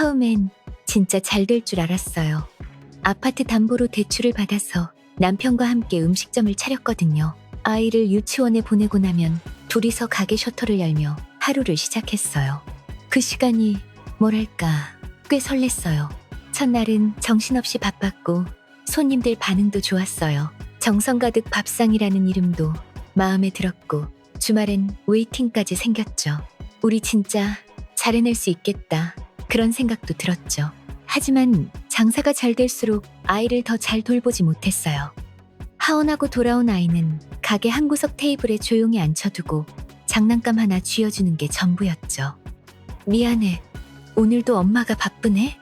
처음엔 진짜 잘 될 줄 알았어요. 아파트 담보로 대출을 받아서 남편과 함께 음식점을 차렸거든요. 아이를 유치원에 보내고 나면 둘이서 가게 셔터를 열며 하루를 시작했어요. 그 시간이 뭐랄까 꽤 설렜어요. 첫날은 정신없이 바빴고 손님들 반응도 좋았어요. 정성 가득 밥상이라는 이름도 마음에 들었고 주말엔 웨이팅까지 생겼죠. 우리 진짜 잘 해낼 수 있겠다. 그런 생각도 들었죠. 하지만 장사가 잘 될수록 아이를 더 잘 돌보지 못했어요. 하원하고 돌아온 아이는 가게 한 구석 테이블에 조용히 앉혀두고 장난감 하나 쥐어주는 게 전부였죠. 미안해. 오늘도 엄마가 바쁘네?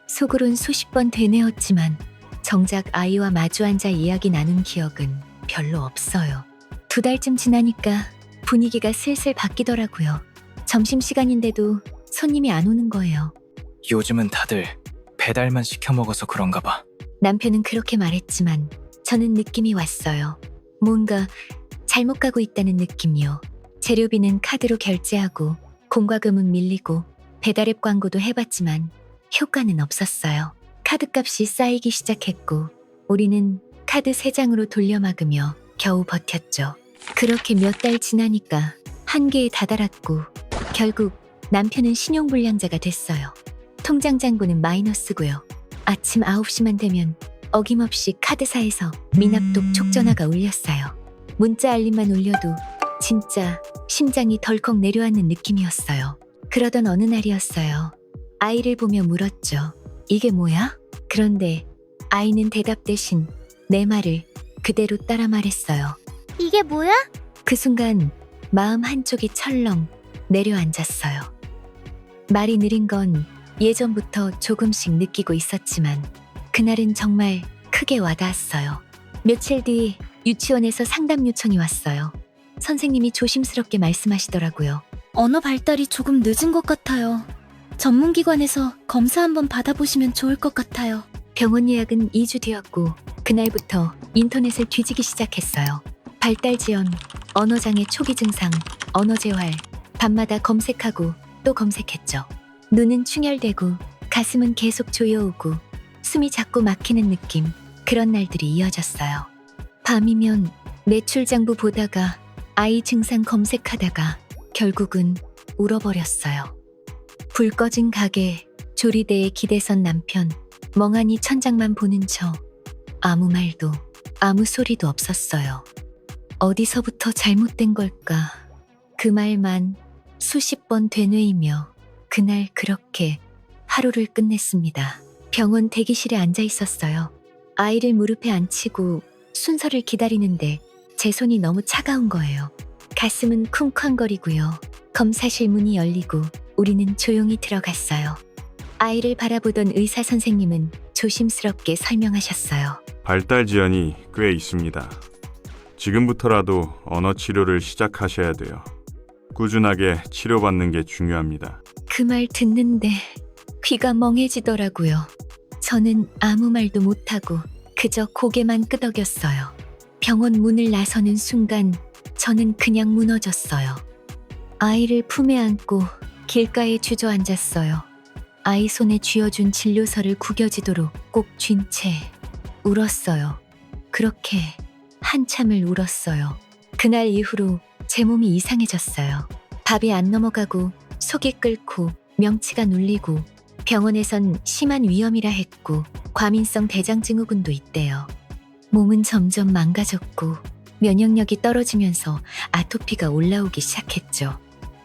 속으론 수십 번 되뇌었지만 정작 아이와 마주 앉아 이야기 나눈 기억은 별로 없어요. 2달쯤 지나니까 분위기가 슬슬 바뀌더라고요. 점심시간인데도 손님이 안 오는 거예요. 요즘은 다들 배달만 시켜 먹어서 그런가 봐. 남편은 그렇게 말했지만 저는 느낌이 왔어요. 뭔가 잘못 가고 있다는 느낌이요. 재료비는 카드로 결제하고 공과금은 밀리고 배달앱 광고도 해봤지만 효과는 없었어요. 카드값이 쌓이기 시작했고 우리는 카드 3장으로 돌려막으며 겨우 버텼죠. 그렇게 몇 달 지나니까 한계에 다다랐고 결국 남편은 신용불량자가 됐어요. 통장 잔고는 마이너스고요. 아침 9시만 되면 어김없이 카드사에서 미납독 촉전화가 울렸어요. 문자 알림만 울려도 진짜 심장이 덜컥 내려앉는 느낌이었어요. 그러던 어느 날이었어요. 아이를 보며 물었죠. 이게 뭐야? 그런데 아이는 대답 대신 내 말을 그대로 따라 말했어요. 이게 뭐야? 그 순간 마음 한쪽이 철렁 내려앉았어요. 말이 느린 건 예전부터 조금씩 느끼고 있었지만 그날은 정말 크게 와닿았어요. 며칠 뒤 유치원에서 상담 요청이 왔어요. 선생님이 조심스럽게 말씀하시더라고요. 언어 발달이 조금 늦은 것 같아요. 전문기관에서 검사 한번 받아보시면 좋을 것 같아요. 병원 예약은 2주 뒤였고 그날부터 인터넷을 뒤지기 시작했어요. 발달 지연, 언어장애 초기 증상, 언어재활, 밤마다 검색하고 또 검색했죠. 눈은 충혈되고 가슴은 계속 조여오고 숨이 자꾸 막히는 느낌, 그런 날들이 이어졌어요. 밤이면 매출장부 보다가 아이 증상 검색하다가 결국은 울어버렸어요. 불 꺼진 가게, 조리대에 기대선 남편, 멍하니 천장만 보는 저, 아무 말도 아무 소리도 없었어요. 어디서부터 잘못된 걸까? 그 말만 수십 번 되뇌이며 그날 그렇게 하루를 끝냈습니다. 병원 대기실에 앉아 있었어요. 아이를 무릎에 앉히고 순서를 기다리는데 제 손이 너무 차가운 거예요. 가슴은 쿵쾅거리고요. 검사실 문이 열리고 우리는 조용히 들어갔어요. 아이를 바라보던 의사 선생님은 조심스럽게 설명하셨어요. 발달 지연이 꽤 있습니다. 지금부터라도 언어 치료를 시작하셔야 돼요. 꾸준하게 치료받는 게 중요합니다. 그 말 듣는데 귀가 멍해지더라고요. 저는 아무 말도 못하고 그저 고개만 끄덕였어요. 병원 문을 나서는 순간 저는 그냥 무너졌어요. 아이를 품에 안고 길가에 주저앉았어요. 아이 손에 쥐어준 진료서를 구겨지도록 꼭 쥔 채 울었어요. 그렇게 한참을 울었어요. 그날 이후로 제 몸이 이상해졌어요. 밥이 안 넘어가고 속이 끓고 명치가 눌리고 병원에선 심한 위염이라 했고 과민성 대장증후군도 있대요. 몸은 점점 망가졌고 면역력이 떨어지면서 아토피가 올라오기 시작했죠.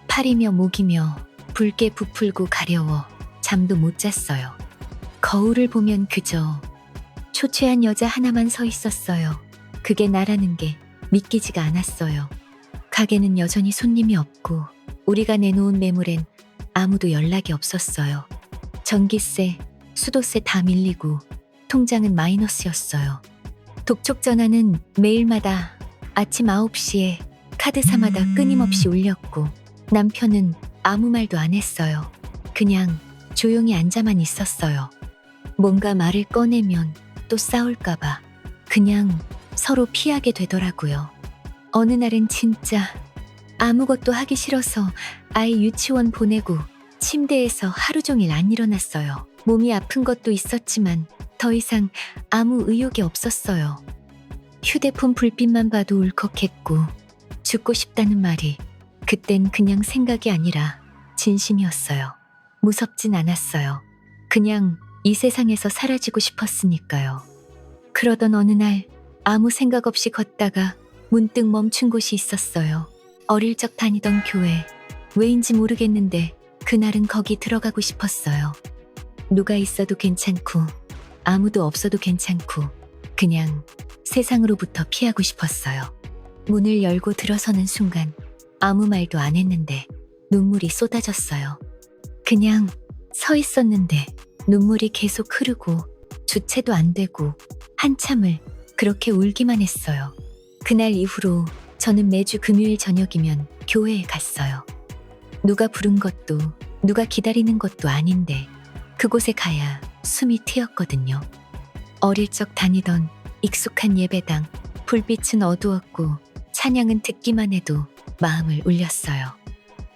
팔이며 목이며 붉게 부풀고 가려워 잠도 못 잤어요. 거울을 보면 그저 초췌한 여자 하나만 서 있었어요. 그게 나라는 게 믿기지가 않았어요. 가게는 여전히 손님이 없고 우리가 내놓은 매물엔 아무도 연락이 없었어요. 전기세, 수도세 다 밀리고 통장은 마이너스였어요. 독촉 전화는 매일마다 아침 9시에 카드사마다 끊임없이 울렸고 남편은 아무 말도 안 했어요. 그냥 조용히 앉아만 있었어요. 뭔가 말을 꺼내면 또 싸울까봐 그냥 서로 피하게 되더라고요. 어느 날은 진짜 아무것도 하기 싫어서 아이 유치원 보내고 침대에서 하루 종일 안 일어났어요. 몸이 아픈 것도 있었지만 더 이상 아무 의욕이 없었어요. 휴대폰 불빛만 봐도 울컥했고 죽고 싶다는 말이 그땐 그냥 생각이 아니라 진심이었어요. 무섭진 않았어요. 그냥 이 세상에서 사라지고 싶었으니까요. 그러던 어느 날 아무 생각 없이 걷다가 문득 멈춘 곳이 있었어요. 어릴 적 다니던 교회. 왜인지 모르겠는데 그날은 거기 들어가고 싶었어요. 누가 있어도 괜찮고 아무도 없어도 괜찮고 그냥 세상으로부터 피하고 싶었어요. 문을 열고 들어서는 순간 아무 말도 안 했는데 눈물이 쏟아졌어요. 그냥 서 있었는데 눈물이 계속 흐르고 주체도 안 되고 한참을 그렇게 울기만 했어요. 그날 이후로 저는 매주 금요일 저녁이면 교회에 갔어요. 누가 부른 것도 누가 기다리는 것도 아닌데 그곳에 가야 숨이 트였거든요. 어릴 적 다니던 익숙한 예배당, 불빛은 어두웠고 찬양은 듣기만 해도 마음을 울렸어요.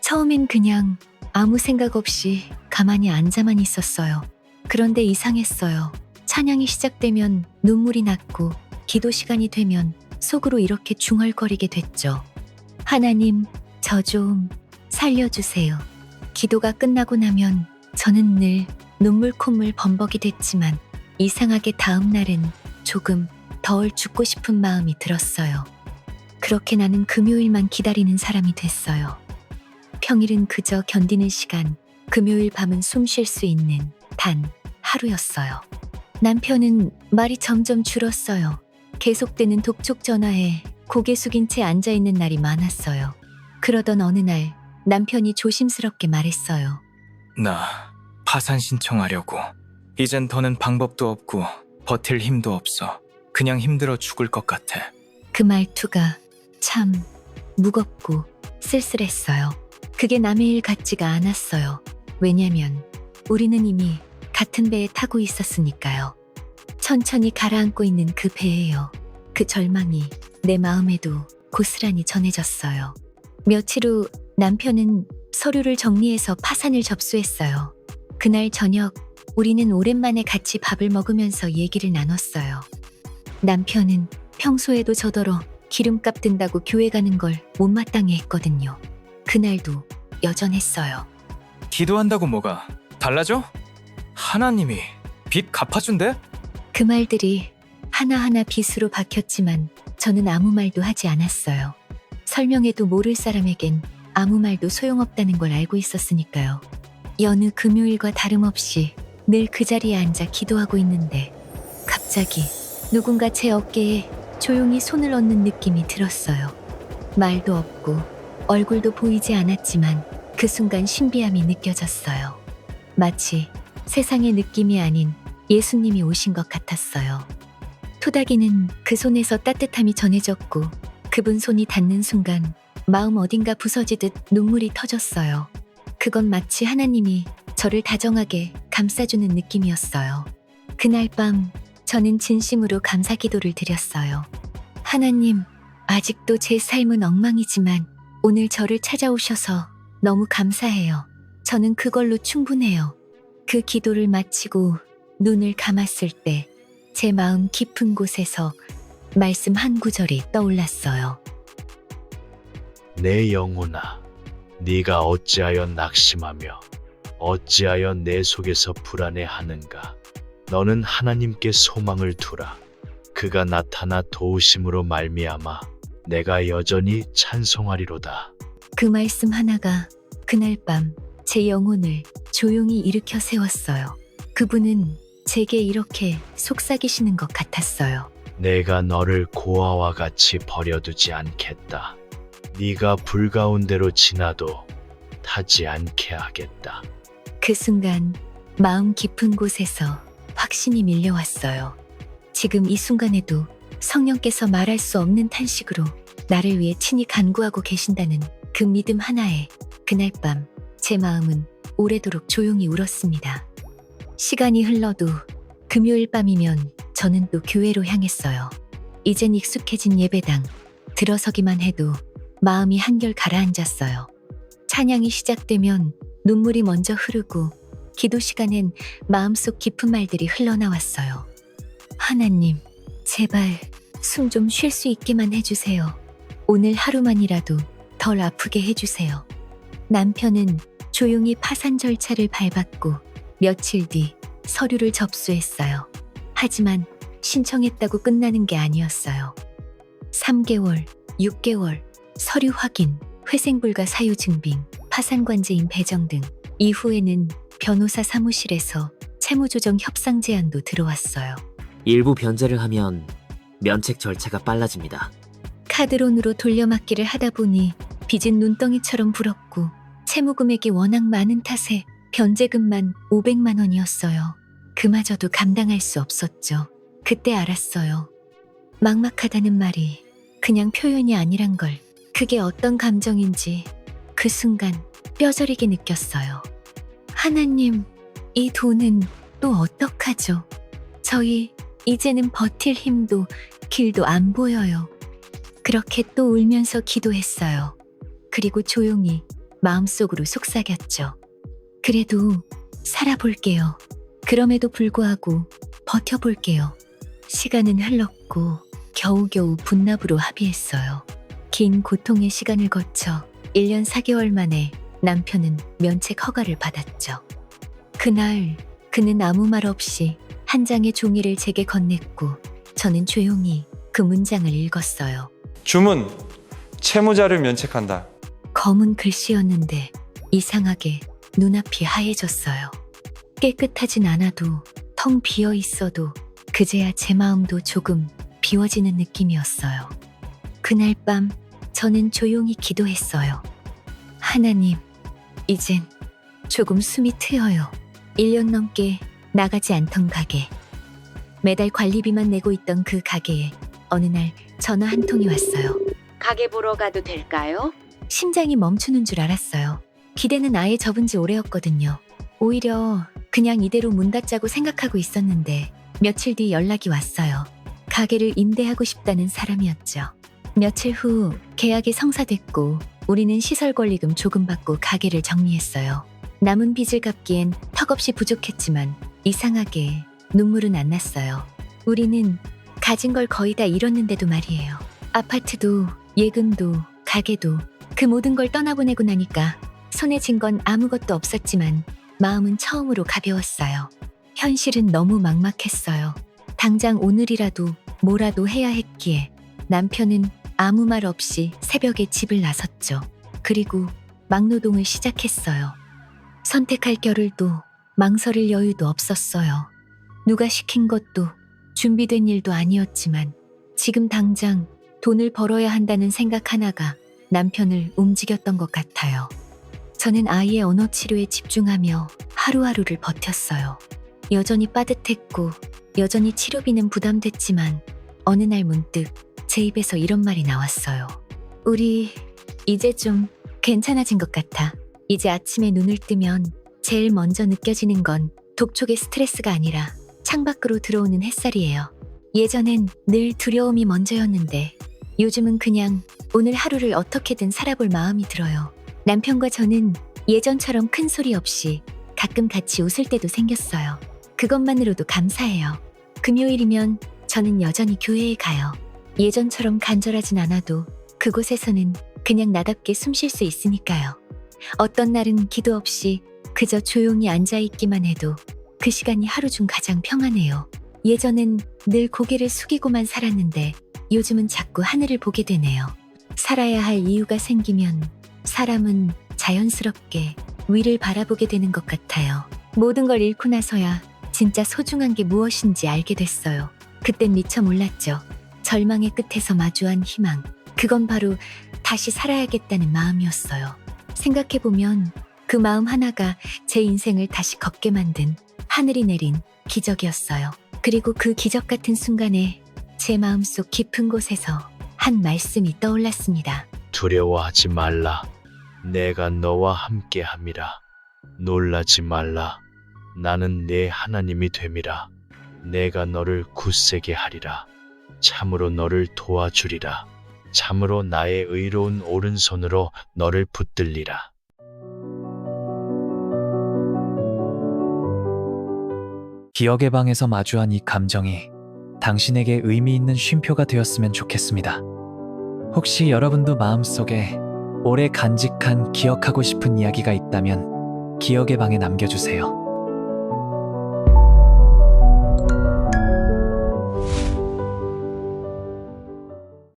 처음엔 그냥 아무 생각 없이 가만히 앉아만 있었어요. 그런데 이상했어요. 찬양이 시작되면 눈물이 났고 기도 시간이 되면 속으로 이렇게 중얼거리게 됐죠. 하나님, 저 좀 살려주세요. 기도가 끝나고 나면 저는 늘 눈물 콧물 범벅이 됐지만 이상하게 다음 날은 조금 덜 죽고 싶은 마음이 들었어요. 그렇게 나는 금요일만 기다리는 사람이 됐어요. 평일은 그저 견디는 시간, 금요일 밤은 숨 쉴 수 있는 단 하루였어요. 남편은 말이 점점 줄었어요. 계속되는 독촉 전화에 고개 숙인 채 앉아있는 날이 많았어요. 그러던 어느 날 남편이 조심스럽게 말했어요. 나 파산 신청하려고. 이젠 더는 방법도 없고 버틸 힘도 없어. 그냥 힘들어 죽을 것 같아. 그 말투가 참 무겁고 쓸쓸했어요. 그게 남의 일 같지가 않았어요. 왜냐면 우리는 이미 같은 배에 타고 있었으니까요. 천천히 가라앉고 있는 그 배예요. 그 절망이 내 마음에도 고스란히 전해졌어요. 며칠 후 남편은 서류를 정리해서 파산을 접수했어요. 그날 저녁 우리는 오랜만에 같이 밥을 먹으면서 얘기를 나눴어요. 남편은 평소에도 저더러 기름값 든다고 교회 가는 걸 못마땅해 했거든요. 그날도 여전했어요. 기도한다고 뭐가 달라져? 하나님이 빚 갚아준대? 그 말들이 하나하나 빚으로 박혔지만 저는 아무 말도 하지 않았어요. 설명해도 모를 사람에겐 아무 말도 소용없다는 걸 알고 있었으니까요. 여느 금요일과 다름없이 늘 그 자리에 앉아 기도하고 있는데 갑자기 누군가 제 어깨에 조용히 손을 얹는 느낌이 들었어요. 말도 없고 얼굴도 보이지 않았지만 그 순간 신비함이 느껴졌어요. 마치 세상의 느낌이 아닌 예수님이 오신 것 같았어요. 토닥이는 그 손에서 따뜻함이 전해졌고 그분 손이 닿는 순간 마음 어딘가 부서지듯 눈물이 터졌어요. 그건 마치 하나님이 저를 다정하게 감싸주는 느낌이었어요. 그날 밤 저는 진심으로 감사 기도를 드렸어요. 하나님, 아직도 제 삶은 엉망이지만 오늘 저를 찾아오셔서 너무 감사해요. 저는 그걸로 충분해요. 그 기도를 마치고 눈을 감았을 때 제 마음 깊은 곳에서 말씀 한 구절이 떠올랐어요. 내 영혼아, 네가 어찌하여 낙심하며 어찌하여 내 속에서 불안해하는가? 너는 하나님께 소망을 두라. 그가 나타나 도우심으로 말미암아 내가 여전히 찬송하리로다. 그 말씀 하나가 그날 밤 제 영혼을 조용히 일으켜 세웠어요. 그분은 제게 이렇게 속삭이시는 것 같았어요. 내가 너를 고아와 같이 버려두지 않겠다. 네가 불 가운데로 지나도 타지 않게 하겠다. 그 순간 마음 깊은 곳에서 확신이 밀려왔어요. 지금 이 순간에도 성령께서 말할 수 없는 탄식으로 나를 위해 친히 간구하고 계신다는 그 믿음 하나에 그날 밤 제 마음은 오래도록 조용히 울었습니다. 시간이 흘러도 금요일 밤이면 저는 또 교회로 향했어요. 이젠 익숙해진 예배당, 들어서기만 해도 마음이 한결 가라앉았어요. 찬양이 시작되면 눈물이 먼저 흐르고 기도 시간엔 마음속 깊은 말들이 흘러나왔어요. 하나님, 제발 숨 좀 쉴 수 있게만 해주세요. 오늘 하루만이라도 덜 아프게 해주세요. 남편은 조용히 파산 절차를 밟았고 며칠 뒤 서류를 접수했어요. 하지만 신청했다고 끝나는 게 아니었어요. 3개월, 6개월, 서류 확인, 회생불가 사유 증빙, 파산관제인 배정 등 이후에는 변호사 사무실에서 채무조정 협상 제안도 들어왔어요. 일부 변제를 하면 면책 절차가 빨라집니다. 카드론으로 돌려막기를 하다 보니 빚은 눈덩이처럼 불었고 채무 금액이 워낙 많은 탓에 변제금만 500만 원이었어요. 그마저도 감당할 수 없었죠. 그때 알았어요. 막막하다는 말이 그냥 표현이 아니란 걸. 그게 어떤 감정인지 그 순간 뼈저리게 느꼈어요. 하나님, 이 돈은 또 어떡하죠? 저희 이제는 버틸 힘도 길도 안 보여요. 그렇게 또 울면서 기도했어요. 그리고 조용히 마음속으로 속삭였죠. 그래도 살아볼게요. 그럼에도 불구하고 버텨볼게요. 시간은 흘렀고 겨우겨우 분납으로 합의했어요. 긴 고통의 시간을 거쳐 1년 4개월 만에 남편은 면책 허가를 받았죠. 그날 그는 아무 말 없이 한 장의 종이를 제게 건넸고 저는 조용히 그 문장을 읽었어요. 주문, 채무자를 면책한다. 검은 글씨였는데 이상하게 눈앞이 하얘졌어요. 깨끗하진 않아도 텅 비어 있어도 그제야 제 마음도 조금 비워지는 느낌이었어요. 그날 밤 저는 조용히 기도했어요. 하나님, 이젠 조금 숨이 트여요. 1년 넘게 나가지 않던 가게. 매달 관리비만 내고 있던 그 가게에 어느 날 전화 한 통이 왔어요. 가게 보러 가도 될까요? 심장이 멈추는 줄 알았어요. 기대는 아예 접은 지 오래였거든요. 오히려 그냥 이대로 문 닫자고 생각하고 있었는데 며칠 뒤 연락이 왔어요. 가게를 임대하고 싶다는 사람이었죠. 며칠 후 계약이 성사됐고 우리는 시설 권리금 조금 받고 가게를 정리했어요. 남은 빚을 갚기엔 턱없이 부족했지만 이상하게 눈물은 안 났어요. 우리는 가진 걸 거의 다 잃었는데도 말이에요. 아파트도 예금도 가게도 그 모든 걸 떠나보내고 나니까 손에 쥔 건 아무것도 없었지만 마음은 처음으로 가벼웠어요. 현실은 너무 막막했어요. 당장 오늘이라도 뭐라도 해야 했기에 남편은 아무 말 없이 새벽에 집을 나섰죠. 그리고 막노동을 시작했어요. 선택할 겨를도 망설일 여유도 없었어요. 누가 시킨 것도 준비된 일도 아니었지만 지금 당장 돈을 벌어야 한다는 생각 하나가 남편을 움직였던 것 같아요. 저는 아이의 언어 치료에 집중하며 하루하루를 버텼어요. 여전히 빠듯했고 여전히 치료비는 부담됐지만 어느 날 문득 제 입에서 이런 말이 나왔어요. 우리 이제 좀 괜찮아진 것 같아. 이제 아침에 눈을 뜨면 제일 먼저 느껴지는 건 독촉의 스트레스가 아니라 창밖으로 들어오는 햇살이에요. 예전엔 늘 두려움이 먼저였는데 요즘은 그냥 오늘 하루를 어떻게든 살아볼 마음이 들어요. 남편과 저는 예전처럼 큰 소리 없이 가끔 같이 웃을 때도 생겼어요. 그것만으로도 감사해요. 금요일이면 저는 여전히 교회에 가요. 예전처럼 간절하진 않아도 그곳에서는 그냥 나답게 숨 쉴 수 있으니까요. 어떤 날은 기도 없이 그저 조용히 앉아있기만 해도 그 시간이 하루 중 가장 평안해요. 예전엔 늘 고개를 숙이고만 살았는데 요즘은 자꾸 하늘을 보게 되네요. 살아야 할 이유가 생기면 사람은 자연스럽게 위를 바라보게 되는 것 같아요. 모든 걸 잃고 나서야 진짜 소중한 게 무엇인지 알게 됐어요. 그땐 미처 몰랐죠. 절망의 끝에서 마주한 희망. 그건 바로 다시 살아야겠다는 마음이었어요. 생각해보면 그 마음 하나가 제 인생을 다시 걷게 만든 하늘이 내린 기적이었어요. 그리고 그 기적 같은 순간에 제 마음속 깊은 곳에서 한 말씀이 떠올랐습니다. 두려워하지 말라. 내가 너와 함께함이라. 놀라지 말라. 나는 네 하나님이 됨이라. 내가 너를 굳세게 하리라. 참으로 너를 도와주리라. 참으로 나의 의로운 오른손으로 너를 붙들리라. 기억의 방에서 마주한 이 감정이 당신에게 의미 있는 쉼표가 되었으면 좋겠습니다. 혹시 여러분도 마음속에 오래 간직한 기억하고 싶은 이야기가 있다면 기억의 방에 남겨주세요.